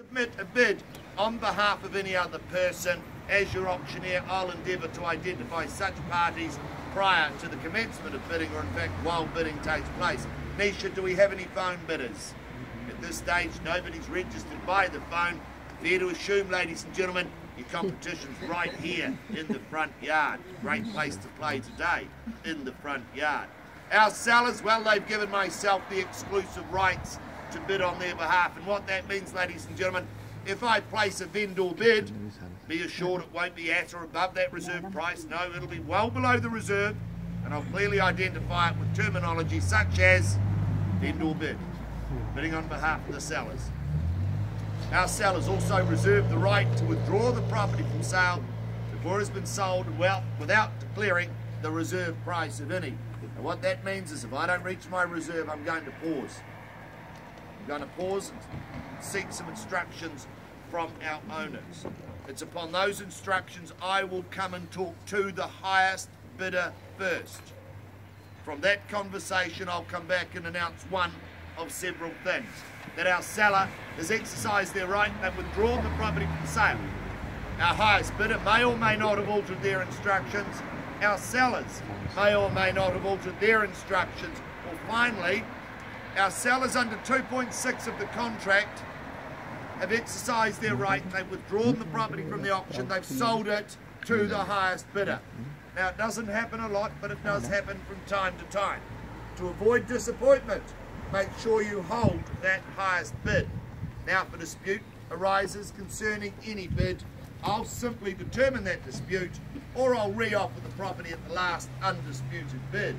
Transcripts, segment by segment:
Submit a bid on behalf of any other person. As your auctioneer, I'll endeavour to identify such parties prior to the commencement of bidding, or in fact while bidding takes place. Nisha, do we have any phone bidders? At this stage, nobody's registered by the phone. Fair to assume, ladies and gentlemen, your competition's right here in the front yard. Great place to play today, in the front yard. Our sellers, well, they've given myself the exclusive rights to bid on their behalf, and what that means, ladies and gentlemen, if I place a vendor bid, be assured it won't be at or above that reserve price. No, it'll be well below the reserve, and I'll clearly identify it with terminology such as vendor bid, bidding on behalf of the sellers. Our sellers also reserve the right to withdraw the property from sale before it has been sold, well, without declaring the reserve price of any. And what that means is if I don't reach my reserve, I'm going to pause. I'm going to pause and seek some instructions from our owners. It's upon those instructions I will come and talk to the highest bidder first. From that conversation, I'll come back and announce one of several things. That our seller has exercised their right and withdrawn the property from sale. Our highest bidder may or may not have altered their instructions. Our sellers may or may not have altered their instructions. Or finally, our sellers under 2.6 of the contract have exercised their right. They've withdrawn the property from the auction. They've sold it to the highest bidder. Now, it doesn't happen a lot, but it does happen from time to time. To avoid disappointment, make sure you hold that highest bid. Now, if a dispute arises concerning any bid, I'll simply determine that dispute, or I'll re-offer the property at the last undisputed bid.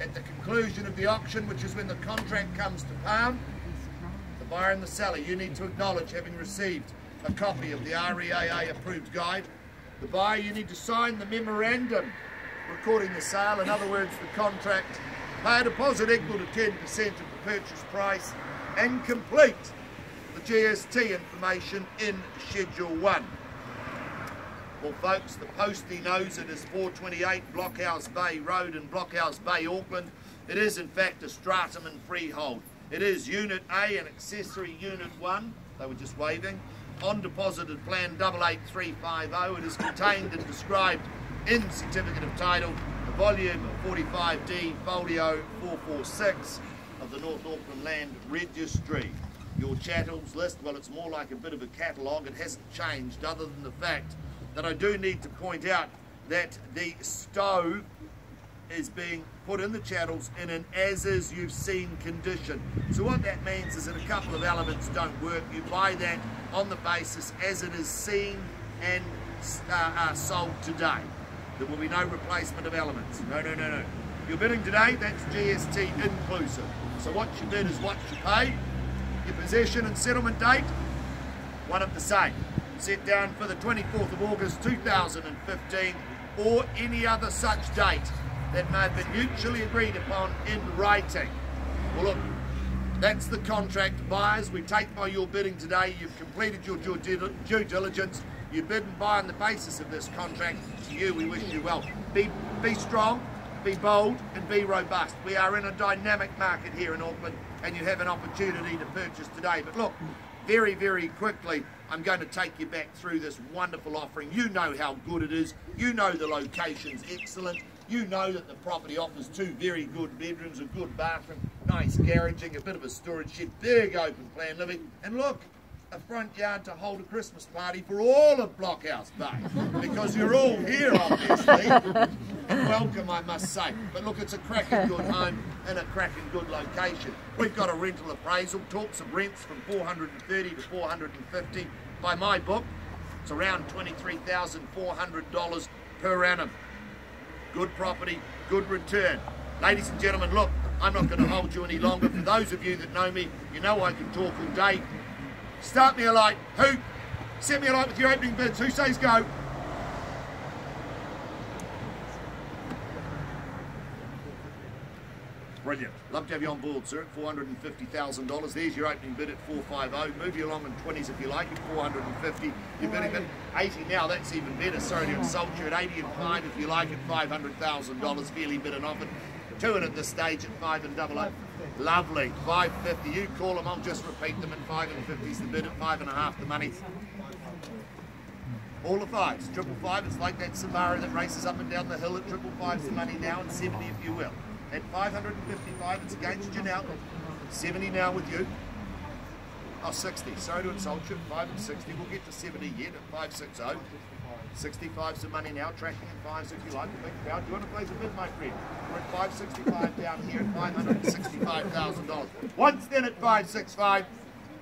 At the conclusion of the auction, which is when the contract comes to palm, the buyer and the seller, you need to acknowledge having received a copy of the REAA approved guide. The buyer, you need to sign the memorandum recording the sale, in other words, the contract, pay a deposit equal to 10% of the purchase price, and complete the GST information in Schedule 1. Well, folks, the postie knows it is 428 Blockhouse Bay Road in Blockhouse Bay, Auckland. It is, in fact, a stratum and freehold. It is Unit A and Accessory Unit 1. They were just waving. On deposited plan 88350. It is contained and described in Certificate of Title, the volume 45D, folio 446 of the North Auckland Land Registry. Your chattels list, well, it's more like a bit of a catalogue. It hasn't changed other than the fact that I do need to point out that the stove is being put in the chattels in an as-is you've seen condition. So what that means is that a couple of elements don't work. You buy that on the basis as it is seen and sold today. There will be no replacement of elements. No, no, no, no. You're bidding today, that's GST inclusive. So what you bid is what you pay. Your possession and settlement date, one of the same. Set down for the 24th of August 2015 or any other such date that may have been mutually agreed upon in writing. Well, look, that's the contract. Buyers, we take by your bidding today. You've completed your due diligence. You bid and buy on the basis of this contract. To you, we wish you well. Be strong, be bold, and be robust. We are in a dynamic market here in Auckland, and you have an opportunity to purchase today. But look, very, very quickly, I'm going to take you back through this wonderful offering. You know how good it is. You know the location's excellent. You know that the property offers 2 very good bedrooms, a good bathroom, nice garaging, a bit of a storage shed, big open plan living, and look, a front yard to hold a Christmas party for all of Blockhouse Bay, because you're all here, obviously, and welcome, I must say. But look, it's a cracking good home and a cracking good location. We've got a rental appraisal, talks of rents from $430 to $450. By my book, it's around $23,400 per annum. Good property, good return. Ladies and gentlemen, look, I'm not going to hold you any longer. For those of you that know me, you know I can talk all day. Start me a light. Who? Set me a light with your opening bids. Who says go? Brilliant. Love to have you on board, sir, at $450,000. There's your opening bid at 450. Move you along in 20s if you like at 450. You're bidding at 80 now. That's even better. Sorry to insult you at 80 and 5 if you like at $500,000. Fairly bid and offered. 2 in at this stage at 5 and 00. Lovely. 550. You call them. I'll just repeat them. At 5.50 is the bid. At 5.5 the money. All the fives. 555. It's like that Samara that races up and down the hill. At 555's the money now, and 70 if you will. At 555, it's against you now. 70 now with you. Oh, 60. Sorry to insult you. 5 and 60. We'll get to 70 yet at 560. 65's the money now. Tracking at 5s if you like. A big crowd. Do you want to place a bid, my friend? We're at 565 down here at $565,000. Once then at 565.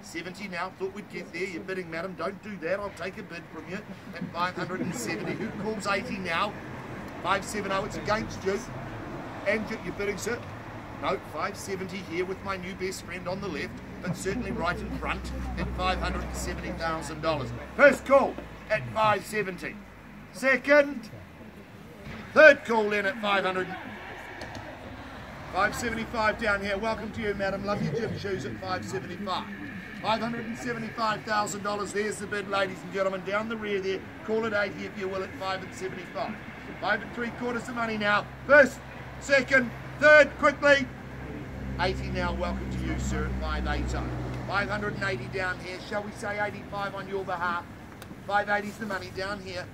70 now. Thought we'd get there. You're bidding, madam. Don't do that. I'll take a bid from you at 570. Who calls 80 now? 570. It's against you. And you're bidding, sir? No, 570 here with my new best friend on the left, but certainly right in front at $570,000. First call at 570. Second. Third call in at 575 down here. Welcome to you, madam. Love your gym shoes at 575. $575,000. There's the bid, ladies and gentlemen. Down the rear there. Call it 80 if you will at 5.75. 5 3/4 the money now. First, second, third, quickly. 80 now. Welcome to you, sir, at 580. 580 down here. Shall we say 85 on your behalf? 580's the money down here.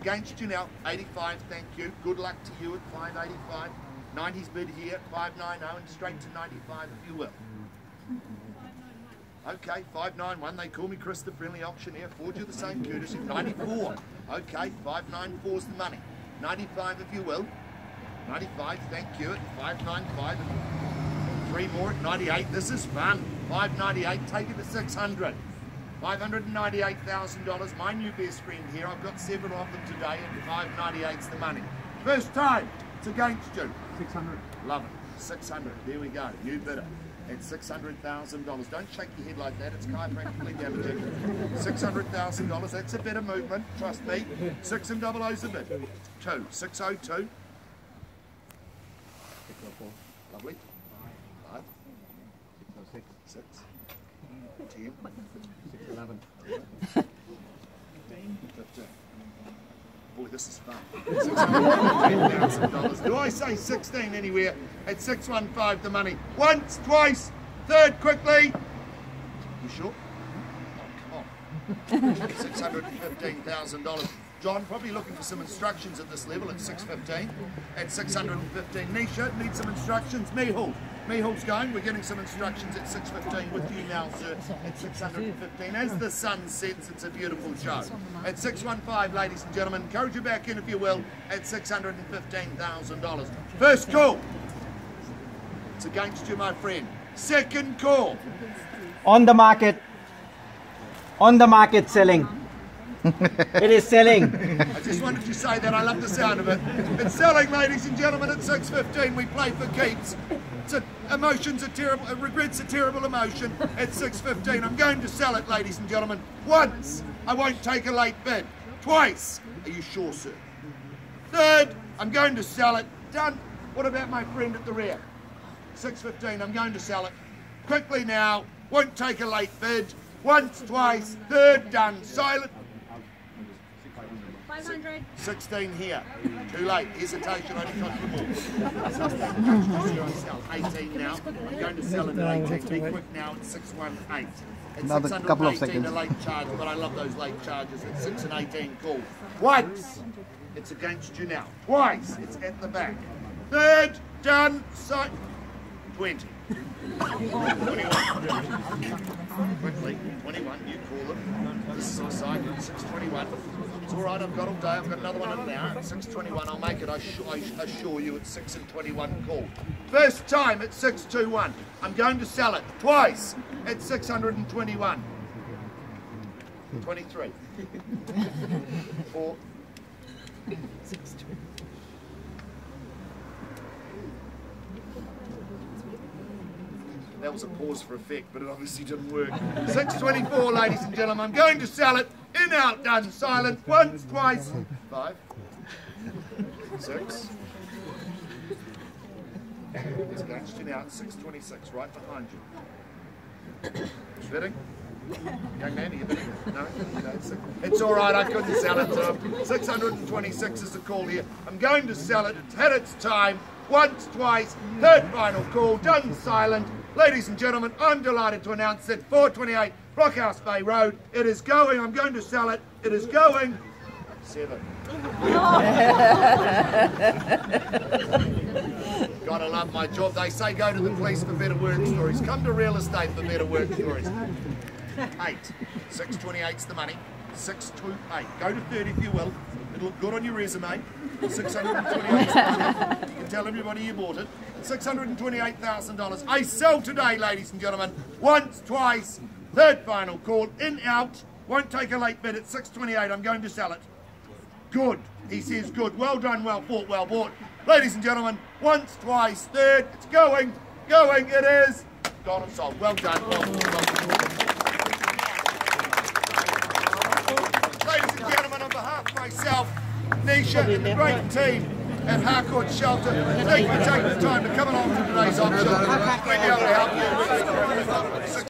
Against you now. 85. Thank you. Good luck to you at 585. 90's bid here at 590 and straight to 95 if you will. Okay, 591. They call me Chris, the friendly auctioneer. Forge you the same courtesy. 94. Okay, 594's the money. 95 if you will. 95, thank you, at 595. Three more at 98. This is fun. 598, take it to 600. $598,000. My new best friend here. I've got several of them today, and 598's the money. First time, it's against you. 600. Love it. 600. There we go. New bidder. At $600,000. Don't shake your head like that. It's chiropractically damaging. $600,000. That's a better movement. Trust me. 6 and 00's a bit. 2. 602. 604. Lovely. 5. 606. 6. 10. 611. 15. Boy, this is fun. $615,000. Do I say 16 anywhere? At 615 the money. Once, twice, third quickly. You sure? Oh, come on. $615,000. John, probably looking for some instructions at this level at 615. At 615. Nisha, need some instructions. Mihul's going. We're getting some instructions at 615 with you now, sir. At 615. As the sun sets, it's a beautiful show. At 615, ladies and gentlemen, encourage you back in if you will. At $615,000. First call. It's against you, my friend. Second call. On the market. On the market selling. It is selling. I just wanted to say that. I love the sound of it. It's selling, ladies and gentlemen, at 615. We play for keeps. Emotions are terrible. Regret's a terrible emotion. At 615. I'm going to sell it, ladies and gentlemen. Once. I won't take a late bid. Twice. Are you sure, sir? Third. I'm going to sell it. Done. What about my friend at the rear? 615. I'm going to sell it. Quickly now. Won't take a late bid. Once, twice. Third. Done. Silent. 500. 16 here. Too late. Hesitation only cost you more. 18 now. I'm going to sell it at 18. Be quick now at 618. At Another couple of 618 seconds. a late charge, but I love those late charges. At 6 and 18 call. Once. It's against you now. Twice. It's at the back. Third. Done. 20. 21. Quickly. 21. You call it. This is exciting. 621. It's all right, I've got all day. I've got another one in now. At 621, I'll make it, I assure you, at 6 and 21 call. First time at 621. I'm going to sell it twice at 621. 23. 4. That was a pause for effect, but it obviously didn't work. 624, ladies and gentlemen. I'm going to sell it. In, out, done, silent. Once, twice. 5. 6. It's against you now at 626, right behind you. Bidding? Young man, are you bidding? No? It's all right, I couldn't sell it to him. 626 is the call here. I'm going to sell it. It's had its time. once, twice, third final call, done silent. Ladies and gentlemen, I'm delighted to announce that 428 Blockhouse Bay Road, it is going, I'm going to sell it, it is going 7. Gotta love my job. They say go to the police for better work stories. Come to real estate for better work stories. 8. 628's the money. 628. Go to 30 if you will. It'll look good on your resume. 628's the money. You can tell everybody you bought it. $628,000. I sell today, ladies and gentlemen. Once, twice, third final call. In, out. Won't take a late bid at 628. I'm going to sell it. Good. He says good. Well done, well fought, well bought. Ladies and gentlemen, once, twice, third. It's going. Going. It is. Gone and sold. Well done. Well done. Ladies and gentlemen, on behalf of myself, Nisha, and the great team at Harcourt Shelter, thank you for taking the time to come along to today's auction. We'll be able to help you.